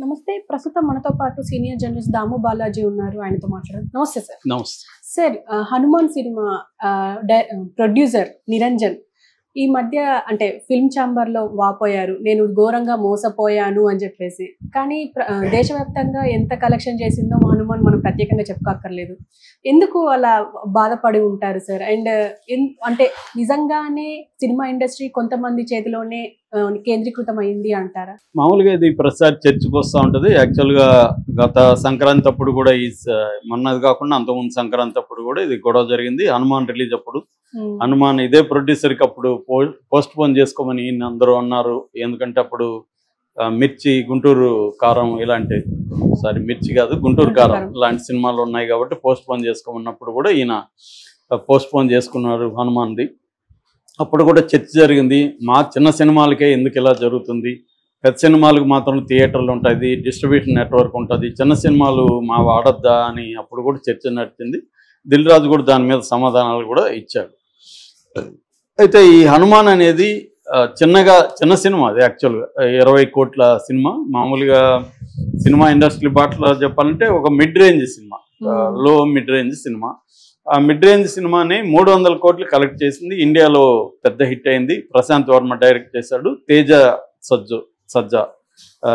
నమస్తే. ప్రస్తుతం మనతో పాటు సీనియర్ జర్నలిస్ట్ దాము బాలాజీ ఉన్నారు. ఆయనతో మాట్లాడదాం. నమస్తే సార్. నమస్తే sir, Hanuman cinema producer Niranjan ఈ మధ్య అంటే ఫిల్మ్ ఛాంబర్లో వాపోయారు, నేను ఘోరంగా మోసపోయాను అని చెప్పేసి. కానీ దేశవ్యాప్తంగా ఎంత కలెక్షన్ చేసిందో హనుమాన్ మనం ప్రత్యేకంగా చెప్పుకోక్కర్లేదు. ఎందుకు అలా బాధపడి ఉంటారు సార్? అండ్ అంటే నిజంగానే సినిమా ఇండస్ట్రీ కొంతమంది చేతిలోనే కేంద్రీకృతం అయింది అంటారా? మామూలుగా ఇది ప్రసాద్ చర్చకు వస్తూ ఉంటుంది. యాక్చువల్గా గత సంక్రాంతి అప్పుడు కూడా ఈ మొన్నది కాకుండా అంతకుముందు సంక్రాంతి అప్పుడు కూడా ఇది గొడవ జరిగింది. హనుమాన్ రిలీజ్ అప్పుడు హనుమాన్ ఇదే ప్రొడ్యూసర్కి అప్పుడు పోస్ట్ పోన్ చేసుకోమని అందరూ అన్నారు. ఎందుకంటే అప్పుడు మిర్చి, గుంటూరు కారం ఇలాంటి మిర్చి కాదు గుంటూరు కారం ఇలాంటి సినిమాలు ఉన్నాయి కాబట్టి పోస్ట్ పోన్ చేసుకోమన్నప్పుడు కూడా ఈయన పోస్ట్ పోన్ చేసుకున్నారు హనుమాన్ది. అప్పుడు కూడా చర్చ జరిగింది. మా చిన్న సినిమాలకే ఎందుకు ఇలా జరుగుతుంది, పెద్ద సినిమాలకు మాత్రం థియేటర్లు ఉంటుంది, డిస్ట్రిబ్యూషన్ నెట్వర్క్ ఉంటుంది, చిన్న సినిమాలు మా వాడద్దా అని అప్పుడు కూడా చర్చ నడిచింది. దిల్ రాజు కూడా దాని మీద సమాధానాలు కూడా ఇచ్చాడు. అయితే ఈ హనుమాన్ అనేది చిన్న సినిమా, అది యాక్చువల్గా 20 కోట్ల సినిమా. మామూలుగా సినిమా ఇండస్ట్రీ బాటలో చెప్పాలంటే ఒక మిడ్ రేంజ్ సినిమా, లో మిడ్ రేంజ్ సినిమా. ఆ మిడ్ రేంజ్ సినిమాని 300 కోట్లు కలెక్ట్ చేసింది. ఇండియాలో పెద్ద హిట్ అయింది. ప్రశాంత్ వర్మ డైరెక్ట్ చేశాడు, తేజ సజ్జా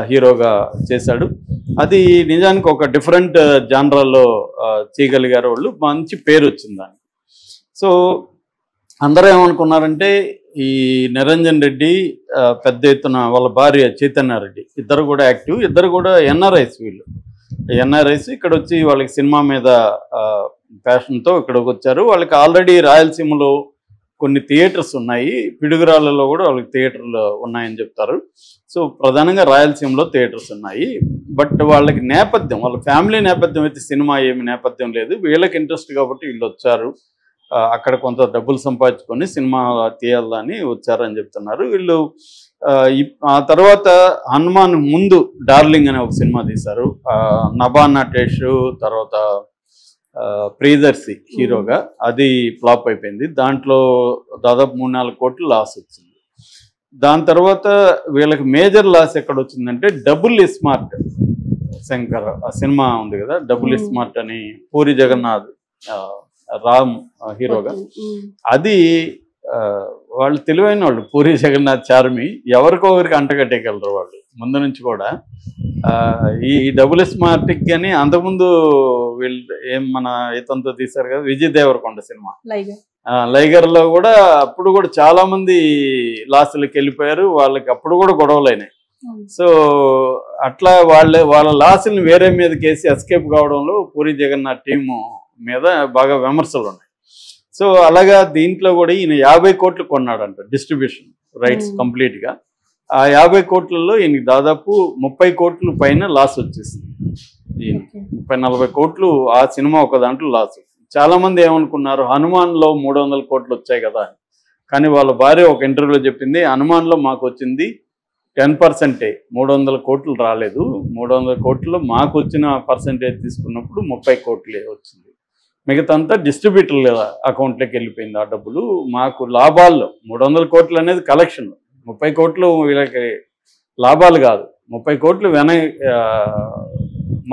హీరోగా చేశాడు. అది నిజానికి ఒక డిఫరెంట్ జానరాల్లో చేయగలిగారు వాళ్ళు. మంచి పేరు వచ్చింది దానికి. సో అందరూ ఏమనుకున్నారంటే ఈ నిరంజన్ రెడ్డి పెద్ద ఎత్తున వాళ్ళ భార్య చైతన్య రెడ్డి ఇద్దరు కూడా యాక్టివ్, ఇద్దరు కూడా ఎన్ఆర్ఐస్. వీళ్ళు ఎన్ఆర్ఐస్ ఇక్కడ వచ్చి వాళ్ళకి సినిమా మీద ప్యాషన్తో ఇక్కడికి వచ్చారు. వాళ్ళకి ఆల్రెడీ రాయలసీమలో కొన్ని థియేటర్స్ ఉన్నాయి, పిడుగురాళ్ళలో కూడా వాళ్ళకి థియేటర్లు ఉన్నాయని చెప్తారు. సో ప్రధానంగా రాయలసీమలో థియేటర్స్ ఉన్నాయి. బట్ వాళ్ళకి నేపథ్యం, వాళ్ళ ఫ్యామిలీ నేపథ్యం అయితే సినిమా ఏమి నేపథ్యం లేదు. వీళ్ళకి ఇంట్రెస్ట్ కాబట్టి వీళ్ళు వచ్చారు, అక్కడ కొంత డబ్బులు సంపాదించుకొని సినిమా తీయాలని వచ్చారని చెప్తున్నారు వీళ్ళు. ఆ తర్వాత హనుమాన్ ముందు డార్లింగ్ అనే ఒక సినిమా తీశారు. నభా నటేష్ తర్వాత ప్రియదర్శి హీరోగా. అది ఫ్లాప్ అయిపోయింది. దాంట్లో దాదాపు 3-4 కోట్లు లాస్ వచ్చింది. దాని తర్వాత వీళ్ళకి మేజర్ లాస్ ఎక్కడ వచ్చిందంటే డబుల్ స్మార్ట్ శంకర్ ఆ సినిమా ఉంది కదా, డబుల్ స్మార్ట్ అని పూరి జగన్నాథ్ రామ్ హీరోగా. అది వాళ్ళు తెలివైన వాళ్ళు, పూరి జగన్నాథ్ చార్మి ఎవరికొకరికి అంటగట్టేయగలరు వాళ్ళు ముందు నుంచి కూడా. ఈ డబుల్ స్మార్ట్కి కానీ అంతకుముందు వీళ్ళు మన ఇతంతో తీశారు కదా విజయ్ దేవరకొండ సినిమా లైగర్లో కూడా. అప్పుడు కూడా చాలా మంది లాస్లకు వెళ్ళిపోయారు, వాళ్ళకి అప్పుడు కూడా గొడవలు అయినాయి. సో అట్లా వాళ్ళ లాస్ని వేరే మీద కేసి ఎస్కేప్ కావడంలో పూరి జగన్నాథ్ టీము మీద బాగా విమర్శలు ఉన్నాయి. సో అలాగా దీంట్లో కూడా ఈయన 50 కోట్లు కొన్నాడంట డిస్ట్రిబ్యూషన్ రైట్స్ కంప్లీట్గా. ఆ 50 కోట్లలో ఈయనకి దాదాపు 30 కోట్లు పైన లాస్ వచ్చేసింది. ఈయన 30-40 కోట్లు ఆ సినిమా ఒక దాంట్లో లాస్. చాలామంది ఏమనుకున్నారు హనుమాన్లో 300 కోట్లు వచ్చాయి కదా అని. కానీ వాళ్ళ భార్య ఒక ఇంటర్వ్యూలో చెప్పింది హనుమాన్లో మాకు వచ్చింది 10%, 300 కోట్లు రాలేదు. 300 కోట్లు మాకు వచ్చిన పర్సంటేజ్ తీసుకున్నప్పుడు 30 కోట్లే వచ్చింది. మిగతా అంతా డిస్ట్రిబ్యూటర్ల అకౌంట్లోకి వెళ్ళిపోయింది ఆ డబ్బులు. మాకు లాభాల్లో 300 కోట్లు అనేది కలెక్షన్, 30 కోట్లు వీళ్ళకి లాభాలు కాదు. 30 కోట్లు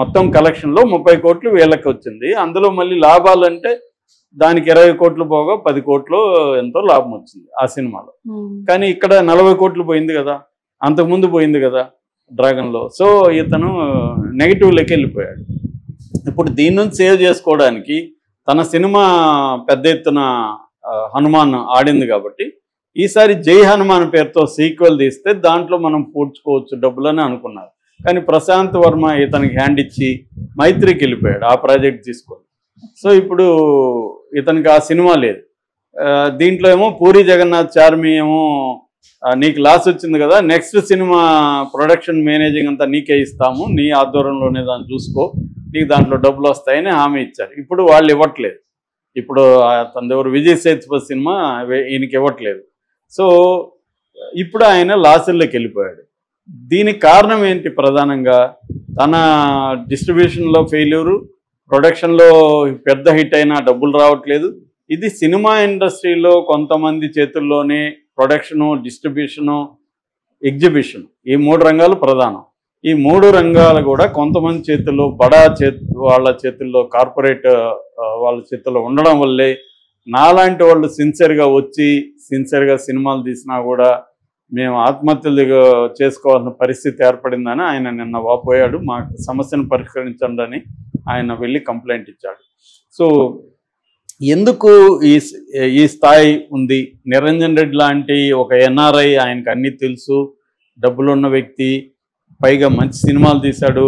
మొత్తం కలెక్షన్లో 30 కోట్లు వీళ్ళకి వచ్చింది. అందులో మళ్ళీ లాభాలు అంటే దానికి 20 కోట్లు పోగా 10 కోట్లు ఎంతో లాభం వచ్చింది ఆ సినిమాలో. కానీ ఇక్కడ 40 కోట్లు పోయింది కదా, అంతకుముందు పోయింది కదా డ్రాగన్లో. సో ఇతను నెగిటివ్లోకి వెళ్ళిపోయాడు. ఇప్పుడు దీని నుంచి సేవ్ చేసుకోవడానికి తన సినిమా పెద్ద ఎత్తున హనుమాన్ ఆడింది కాబట్టి ఈసారి జై హనుమాన్ పేరుతో సీక్వెల్ తీస్తే దాంట్లో మనం పూడ్చుకోవచ్చు డబ్బులని అనుకున్నారు. కానీ ప్రశాంత్ వర్మ ఇతనికి హ్యాండ్ ఇచ్చి మైత్రికి వెళ్ళిపోయాడు ఆ ప్రాజెక్ట్ తీసుకొని. సో ఇప్పుడు ఇతనికి ఆ సినిమా లేదు. దీంట్లో ఏమో పూరి జగన్నాథ్ చార్మి ఏమో నీకు లాస్ వచ్చింది కదా, నెక్స్ట్ సినిమా ప్రొడక్షన్ మేనేజింగ్ అంతా నీకే ఇస్తాము, నీ ఆధ్వర్యంలోనే దాన్ని చూసుకో, నీకు దాంట్లో డబ్బులు వస్తాయని హామీ ఇచ్చారు. ఇప్పుడు వాళ్ళు ఇవ్వట్లేదు. ఇప్పుడు తనెవరు విజయ్ సేతుపతి సినిమా ఈయనకి ఇవ్వట్లేదు. సో ఇప్పుడు ఆయన లాసుల్లోకి వెళ్ళిపోయాడు. దీనికి కారణం ఏంటి? ప్రధానంగా తన డిస్ట్రిబ్యూషన్లో ఫెయిల్యూరు, ప్రొడక్షన్లో పెద్ద హిట్ అయినా డబ్బులు రావట్లేదు. ఇది సినిమా ఇండస్ట్రీలో కొంతమంది చేతుల్లోనే ప్రొడక్షను, డిస్ట్రిబ్యూషను, ఎగ్జిబిషన్ ఈ 3 రంగాలు ప్రధానం. ఈ 3 రంగాలు కూడా కొంతమంది చేతుల్లో వాళ్ళ చేతుల్లో కార్పొరేట్ వాళ్ళ చేతుల్లో ఉండడం వల్లే నాలాంటి వాళ్ళు సిన్సియర్గా వచ్చి సిన్సియర్గా సినిమాలు తీసినా కూడా మేము ఆత్మహత్యలు చేసుకోవాల్సిన పరిస్థితి ఏర్పడిందని ఆయన నిన్న వాపోయాడు. మా సమస్యను పరిష్కరించండి అని ఆయన వెళ్ళి కంప్లైంట్ ఇచ్చాడు. సో ఎందుకు ఈ స్థాయి ఉంది? నిరంజన్ రెడ్డి లాంటి ఒక ఎన్ఆర్ఐ, ఆయనకు అన్నీ తెలుసు, డబ్బులున్న వ్యక్తి, పైగా మంచి సినిమాలు తీశాడు,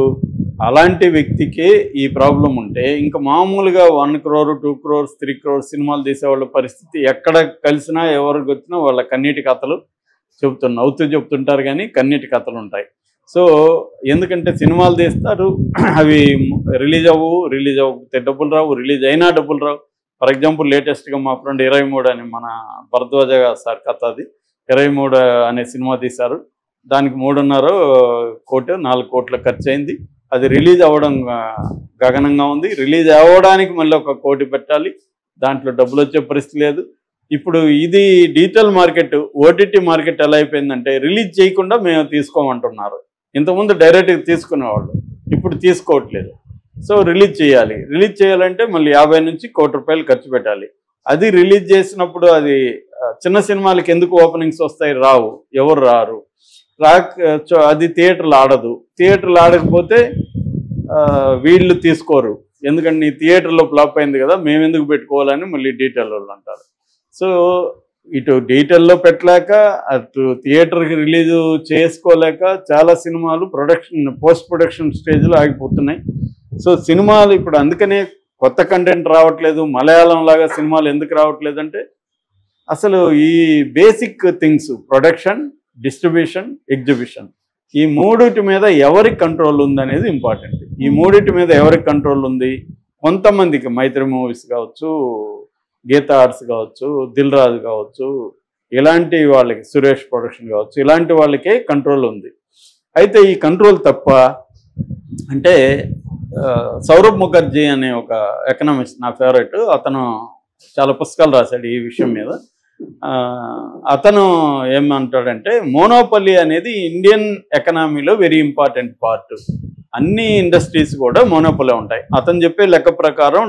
అలాంటి వ్యక్తికే ఈ ప్రాబ్లం ఉంటే ఇంకా మామూలుగా 1 crore 2 crores 3 crores సినిమాలు తీసేవాళ్ళ పరిస్థితి ఎక్కడ కలిసినా ఎవరికి వచ్చినా వాళ్ళ కన్నీటి కథలు నవ్వుతూ చెప్తుంటారు, కానీ కన్నీటి కథలు ఉంటాయి. సో ఎందుకంటే సినిమాలు తీస్తారు, అవి రిలీజ్ అవ్వకపోతే డబ్బులు రావు, రిలీజ్ అయినా డబ్బులు రావు. ఫర్ ఎగ్జాంపుల్ లేటెస్ట్గా మా ఫ్రెండ్ 23 అని మన భరద్వాజ సార్ కథ, అది 23 అనే సినిమా తీశారు. దానికి 3.5 కోటి 4 కోట్ల ఖర్చు అయింది. అది రిలీజ్ అవ్వడం గగనంగా ఉంది. రిలీజ్ అవ్వడానికి మళ్ళీ 1 కోటి పెట్టాలి, దాంట్లో డబ్బులు వచ్చే పరిస్థితి లేదు. ఇప్పుడు ఇది డిజిటల్ మార్కెట్, ఓటీటీ మార్కెట్ ఎలా అయిపోయిందంటే రిలీజ్ చేయకుండా మేము తీసుకోమంటున్నారు. ఇంతకుముందు డైరెక్ట్గా తీసుకునేవాళ్ళు, ఇప్పుడు తీసుకోవట్లేదు. సో రిలీజ్ చేయాలంటే మళ్ళీ 50 నుంచి 1 కోటి రూపాయలు ఖర్చు పెట్టాలి. అది రిలీజ్ చేసినప్పుడు అది చిన్న సినిమాలకి ఎందుకు ఓపెనింగ్స్ వస్తాయి? రావు, ఎవరు రారు. అది థియేటర్లు ఆడకపోతే వీళ్ళు తీసుకోరు. ఎందుకంటే నీ థియేటర్లో ఫ్లాప్ అయింది కదా, మేము ఎందుకు పెట్టుకోవాలని మళ్ళీ డీటెయిల్ వాళ్ళు అంటారు. సో ఇటు డీటెయిల్లో పెట్టలేక, అటు థియేటర్కి రిలీజ్ చేసుకోలేక చాలా సినిమాలు పోస్ట్ ప్రొడక్షన్ స్టేజ్లో ఆగిపోతున్నాయి. సో సినిమాలు ఇప్పుడు అందుకనే కొత్త కంటెంట్ రావట్లేదు. మలయాళం లాగా సినిమాలు ఎందుకు రావట్లేదు అంటే అసలు ఈ basic things, production, distribution, exhibition, ఈ 3 మీద ఎవరికి కంట్రోల్ ఉంది అనేది ఇంపార్టెంట్. ఈ 3 మీద ఎవరికి కంట్రోల్ ఉంది? కొంతమందికి, మైత్రి మూవీస్ కావచ్చు, గీతా ఆర్ట్స్ కావచ్చు, దిల్ రాజు కావచ్చు, ఇలాంటి వాళ్ళకి, సురేష్ ప్రొడక్షన్ కావచ్చు, ఇలాంటి వాళ్ళకే కంట్రోల్ ఉంది. అయితే ఈ కంట్రోల్ తప్ప అంటే సౌరభ్ ముఖర్జీ అనే ఒక ఎకనామిస్ట్, నా ఫేవరెట్, అతను చాలా పుస్తకాలు రాశాడు ఈ విషయం మీద. అతను ఏమంటాడంటే మోనోపలి అనేది ఇండియన్ ఎకనామీలో వెరీ ఇంపార్టెంట్ పార్ట్. అన్ని ఇండస్ట్రీస్ కూడా మోనోపలి ఉంటాయి. అతను చెప్పే లెక్క ప్రకారం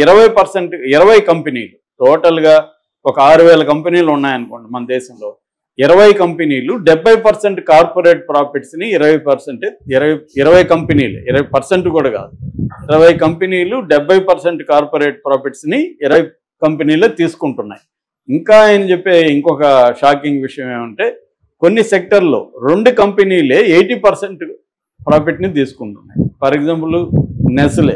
20 కంపెనీలు, టోటల్గా ఒక 6,000 కంపెనీలు ఉన్నాయనుకోండి మన దేశంలో. 20 కంపెనీలు 70% కార్పొరేట్ ప్రాఫిట్స్ని 20 కంపెనీలు, 20% కూడా కాదు, 20 కంపెనీలు 70% కార్పొరేట్ ప్రాఫిట్స్ని 20 కంపెనీలు తీసుకుంటున్నాయి. ఇంకా ఆయన చెప్పే ఇంకొక షాకింగ్ విషయం ఏమంటే కొన్ని సెక్టర్లో 2 కంపెనీలే 80% ప్రాఫిట్ని తీసుకుంటున్నాయి. For example Nestle